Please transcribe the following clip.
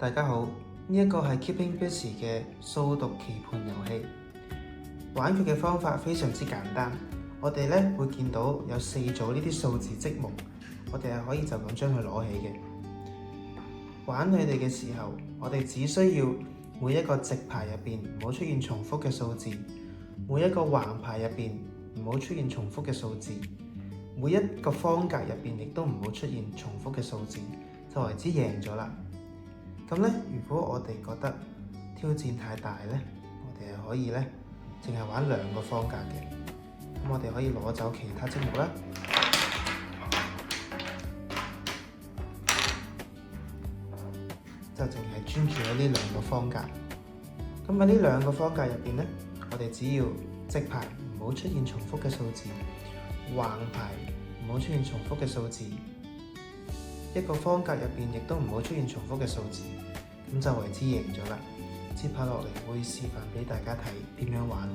大家好，呢一個係 Keeping Busy 嘅數獨棋盤遊戲。玩佢嘅方法非常之簡單，我哋咧會見到有4組呢啲數字積木，我哋係可以就咁將佢攞起嘅。玩佢哋嘅時候，我哋只需要每一個直排入邊唔好出現重複嘅數字，每一個橫排入邊唔好出現重複嘅數字，每一個方格入邊亦都唔好出現重複嘅數字，就為之贏咗啦。咁咧，如果我哋覺得挑戰太大咧，我哋係可以咧，淨係玩2個方格嘅。咁我哋可以攞走其他積木啦。就淨係專注喺呢2個方格。咁喺呢2個方格入邊咧，我哋只要直排唔好出現重複嘅數字，橫排唔好出現重複嘅數字，一個方格入邊亦都唔好出現重複嘅數字，咁就為之贏咗啦。接下落嚟會示範俾大家睇點樣玩。